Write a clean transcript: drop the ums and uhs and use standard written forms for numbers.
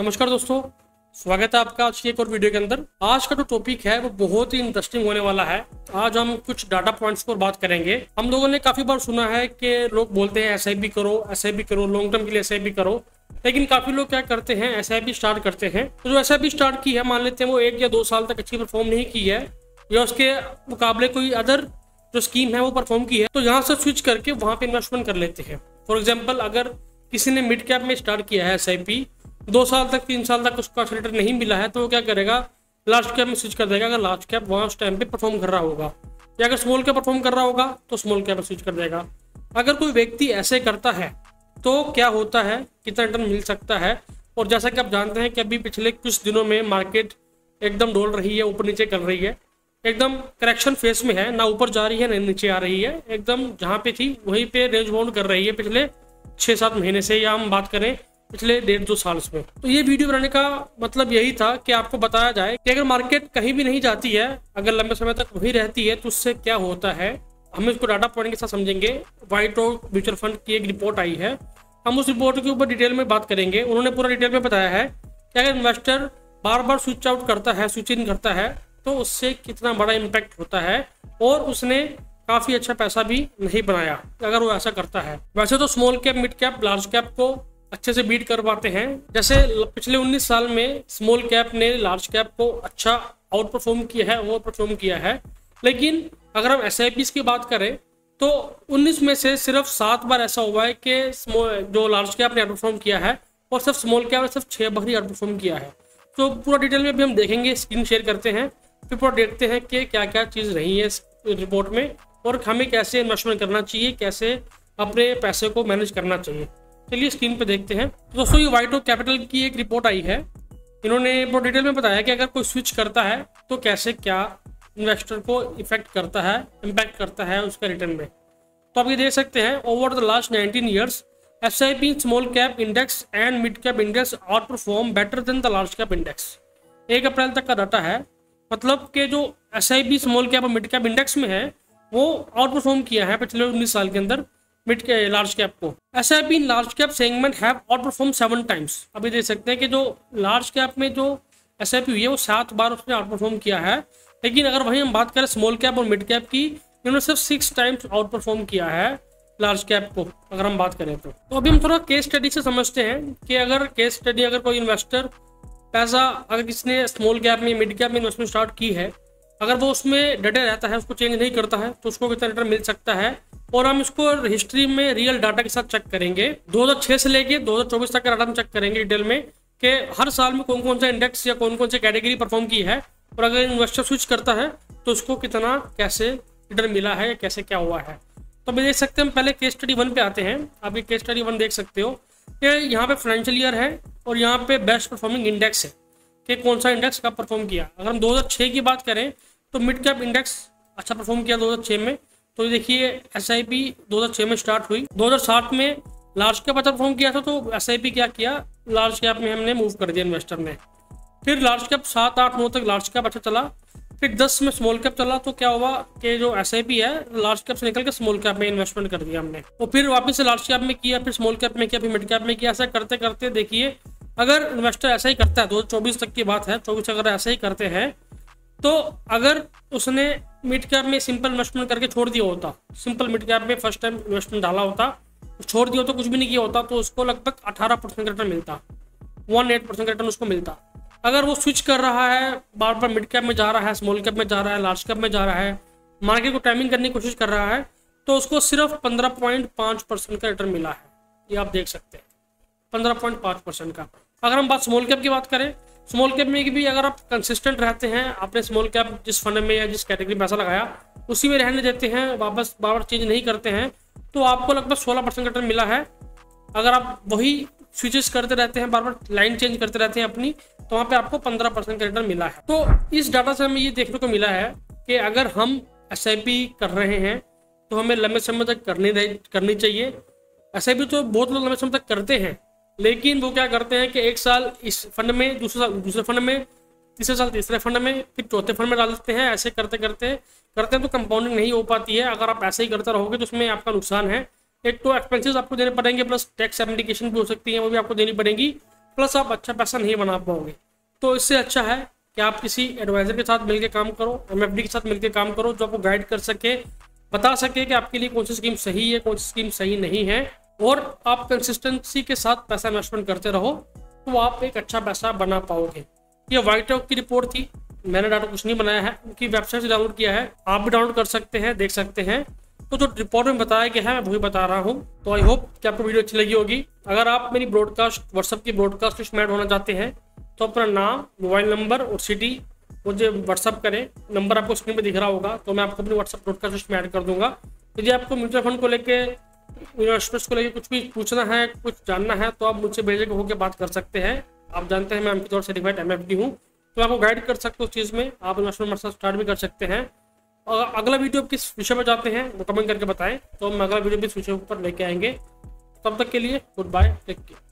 नमस्कार दोस्तों, स्वागत है आपका आज की एक और वीडियो के अंदर। आज का जो टॉपिक है वो बहुत ही इंटरेस्टिंग होने वाला है। आज हम कुछ डाटा पॉइंट्स पर बात करेंगे। हम लोगों ने काफी बार सुना है कि लोग बोलते हैं एसआईपी करो, लॉन्ग टर्म के लिए एसआईपी करो, लेकिन काफी लोग क्या करते हैं, एसआईपी स्टार्ट करते हैं। तो जो एसआईपी स्टार्ट की है, मान लेते हैं वो 1 या 2 साल तक अच्छी परफॉर्म नहीं की है या उसके मुकाबले कोई अदर जो स्कीम है वो परफॉर्म की है, तो यहाँ से स्विच करके वहां पे इन्वेस्टमेंट कर लेते हैं। फॉर एग्जाम्पल, अगर किसी ने मिड कैप में स्टार्ट किया है एसआईपी, 2 साल तक 3 साल तक उसका रिटर्न नहीं मिला है, तो वो क्या करेगा, लार्ज कैप में स्विच कर देगा। अगर लार्ज कैप वहाँ उस टाइम पे परफॉर्म कर रहा होगा, या अगर स्मॉल कैप परफॉर्म कर रहा होगा तो स्मॉल कैप में स्विच कर देगा। अगर कोई व्यक्ति ऐसे करता है तो क्या होता है, कितना रिटर्न मिल सकता है। और जैसा कि आप जानते हैं कि अभी पिछले कुछ दिनों में मार्केट एकदम डोल रही है, ऊपर नीचे कर रही है, एकदम करेक्शन फेस में है, ना ऊपर जा रही है ना नीचे आ रही है, एकदम जहाँ पे थी वहीं पे रेंज बाउंड कर रही है पिछले 6-7 महीने से, या हम बात करें पिछले 1.5-2 साल में। तो ये वीडियो बनाने का मतलब यही था कि आपको बताया जाए कि अगर मार्केट कहीं भी नहीं जाती है, अगर लंबे समय तक वही रहती है, तो उससे क्या होता है, हम इसको डाटा पॉइंट के साथ समझेंगे। व्हाइट ओक म्यूचुअल फंड की एक रिपोर्ट आई है, हम उस रिपोर्ट के ऊपर डिटेल में बात करेंगे। उन्होंने पूरा डिटेल में बताया है कि अगर इन्वेस्टर बार बार स्विच आउट करता है, स्विच इन करता है, तो उससे कितना बड़ा इम्पैक्ट होता है, और उसने काफी अच्छा पैसा भी नहीं बनाया अगर वो ऐसा करता है। वैसे तो small cap, mid cap, large cap को अच्छे से बीट कर पाते हैं। जैसे पिछले 19 साल में स्मॉल कैप ने लार्ज कैप को अच्छा आउट परफॉर्म किया है, ओवर परफॉर्म किया है। लेकिन अगर हम एसआईपीज की बात करें तो 19 में से सिर्फ 7 बार ऐसा हुआ है कि जो लार्ज कैप ने आउट परफॉर्म किया है, और सिर्फ स्मॉल कैप ने सिर्फ 6 बार ही आउट परफॉर्म किया है। तो पूरा डिटेल में भी हम देखेंगे, स्क्रीन शेयर करते हैं, फिर पूरा देखते हैं कि क्या क्या चीज़ रही है इस रिपोर्ट में, और हमें कैसे इन्वेस्टमेंट करना चाहिए, कैसे अपने पैसे को मैनेज करना चाहिए। चलिए स्क्रीन पे देखते हैं। तो दोस्तों, ये व्हाइट ओक कैपिटल की एक रिपोर्ट आई है। इन्होंने बहुत डिटेल में बताया कि अगर कोई स्विच करता है तो कैसे क्या इन्वेस्टर को इफेक्ट करता है, इम्पैक्ट करता है उसका रिटर्न में। तो आप ये देख सकते हैं, over the last 19 years SIP small cap index and mid cap index out perform better than the large cap index. 1 अप्रैल तक का डाटा है, मतलब कि जो एसआईपी स्मॉल कैप और मिड कैप इंडेक्स में है वो आउट परफॉर्म किया है पिछले 19 साल के अंदर मिड के लार्ज कैप को। SIP in large cap segment have out perform 7 times. अभी देख सकते हैं कि जो लार्ज कैप में जो एसआईपी हुई है वो 7 बार उसने आउट परफॉर्म किया है। लेकिन अगर वहीं हम बात करें स्मॉल कैप और मिड कैप की, इन्होंने सिर्फ 6 टाइम्स आउट परफॉर्म किया है लार्ज कैप को, अगर हम बात करें तो अभी हम थोड़ा केस स्टडी से समझते हैं कि अगर केस स्टडी, अगर कोई इन्वेस्टर पैसा, अगर किसने स्मॉल कैप में, मिड कैप में इन्वेस्टमेंट स्टार्ट की है, अगर वो उसमें डटे रहता है, उसको चेंज नहीं करता है, तो उसको कितना रिटर्न मिल सकता है। और हम इसको हिस्ट्री में रियल डाटा के साथ चेक करेंगे। 2006 से लेके 2024 तक का डाटा हम चेक करेंगे डिटेल में कि हर साल में कौन कौन सा इंडेक्स या कौन कौन सी कैटेगरी परफॉर्म की है, और अगर इन्वेस्टर स्विच करता है तो उसको कितना कैसे रिटर्न मिला है या कैसे क्या हुआ है। तो अभी देख सकते हैं, हम पहले केस स्टडी 1 पे आते हैं। आप ये केस स्टडी 1 देख सकते हो कि यहाँ पे फाइनेंशियल ईयर है और यहाँ पे बेस्ट परफॉर्मिंग इंडेक्स है कि कौन सा इंडेक्स कब परफॉर्म किया। अगर हम 2006 की बात करें तो मिड कैप इंडेक्स अच्छा परफॉर्म किया 2006 में। तो देखिए एसआईपी 2006 में स्टार्ट हुई, 2007 में लार्ज कैप अच्छा परफॉर्म किया था, तो एसआईपी क्या किया, लार्ज कैप में हमने मूव कर दिया इन्वेस्टर ने। फिर लार्ज कैप 7, 8, 9 तक लार्ज कैप अच्छा चला, फिर 10 में स्मॉल कैप चला, तो क्या हुआ कि जो एसआईपी है लार्ज कैप से निकल के स्मॉल कैप में इन्वेस्टमेंट कर दिया हमने, और फिर वापस से लार्ज कैप में किया, फिर स्मॉल कैप में किया, फिर मिड कैप में किया। ऐसा करते करते देखिए, अगर इन्वेस्टर ऐसा ही करता है, 2024 तक की बात है, 24 अगर ऐसा ही करते हैं, तो अगर उसने मिड कैप में सिंपल इन्वेस्टमेंट करके छोड़ दिया होता, सिंपल मिड कैप में फर्स्ट टाइम इन्वेस्टमेंट डाला होता, छोड़ दिया होता, कुछ भी नहीं किया होता, तो उसको लगभग 18% रिटर्न मिलता, 18% रिटर्न उसको मिलता। अगर वो स्विच कर रहा है, बार बार मिड कैप में जा रहा है, स्मॉल कैप में जा रहा है, लार्ज कैप में जा रहा है, मार्केट को टाइमिंग करने की कोशिश कर रहा है, तो उसको सिर्फ 15.5% का रिटर्न मिला है। ये आप देख सकते हैं, 15.5% का। अगर हम बात स्मॉल कैप की बात करें, स्मॉल कैप में भी अगर आप कंसिस्टेंट रहते हैं, आपने स्मॉल कैप जिस फंड में या जिस कैटेगरी में पैसा लगाया उसी में रहने देते हैं, वापस बार चेंज नहीं करते हैं, तो आपको लगभग 16% रिटर्न मिला है। अगर आप वही स्विचेस करते रहते हैं, बार बार लाइन चेंज करते रहते हैं अपनी, तो वहाँ पे आपको 15% का रिटर्न मिला है। तो इस डाटा से हमें ये देखने को मिला है कि अगर हम एसआईपी कर रहे हैं तो हमें लंबे समय तक करनी चाहिए। एसआईपी तो बहुत लोग लंबे समय तक करते हैं, लेकिन वो क्या करते हैं कि 1 साल इस फंड में, दूसरे फंड में, तीसरे साल तीसरे फंड में, फिर चौथे फंड में डाल देते हैं। ऐसे करते हैं तो कंपाउंडिंग नहीं हो पाती है। अगर आप ऐसे ही करते रहोगे तो उसमें आपका नुकसान है। एक तो एक्सपेंसेस आपको देने पड़ेंगे, प्लस टैक्स एप्लीकेशन भी हो सकती है, वो भी आपको देनी पड़ेगी। प्लस आप अच्छा पैसा नहीं बना पाओगे। तो इससे अच्छा है कि आप किसी एडवाइजर के साथ मिलकर काम करो, MFD के साथ मिलकर काम करो, जो आपको गाइड कर सके, बता सके कि आपके लिए कौन सी स्कीम सही है, कौन सी स्कीम सही नहीं है, और आप कंसिस्टेंसी के साथ पैसा इन्वेस्टमेंट करते रहो तो आप एक अच्छा पैसा बना पाओगे। ये व्हाइट रॉक की रिपोर्ट थी, मैंने डाटा कुछ नहीं बनाया है, उनकी वेबसाइट से डाउनलोड किया है, आप भी डाउनलोड कर सकते हैं, देख सकते हैं। तो जो रिपोर्ट में बताया गया है मैं वही बता रहा हूँ। तो आई होप कि आपको वीडियो अच्छी लगी होगी। अगर आप मेरी ब्रॉडकास्ट व्हाट्सएप की ब्रॉडकास्ट लिस्ट में ऐड होना चाहते हैं तो अपना नाम, मोबाइल नंबर और सिटी मुझे व्हाट्सअप करें। नंबर आपको स्क्रीन पे दिख रहा होगा, तो मैं आपको अपनी व्हाट्सएप ब्रॉडकास्ट लिस्ट में ऐड कर दूंगा। यदि आपको म्यूचुअल फंड को लेके, इन्वेस्टमेंट्स को लेके कुछ भी पूछना है, कुछ जानना है, तो आप मुझसे बेझिझक होकर बात कर सकते हैं। आप जानते हैं मैं आपके तौर सर्टिफाइड MFD हूँ, तो आपको गाइड कर सकते हो उस चीज़ में। आप इन्वेस्टमेंट मेरे साथ स्टार्ट भी कर सकते हैं। और अगला वीडियो किस विषय में जाते हैं वो कमेंट करके बताएं, तो हम अगला वीडियो भी इस विषय पर लेके आएंगे। तब तक के लिए गुड बाय, टेक केयर।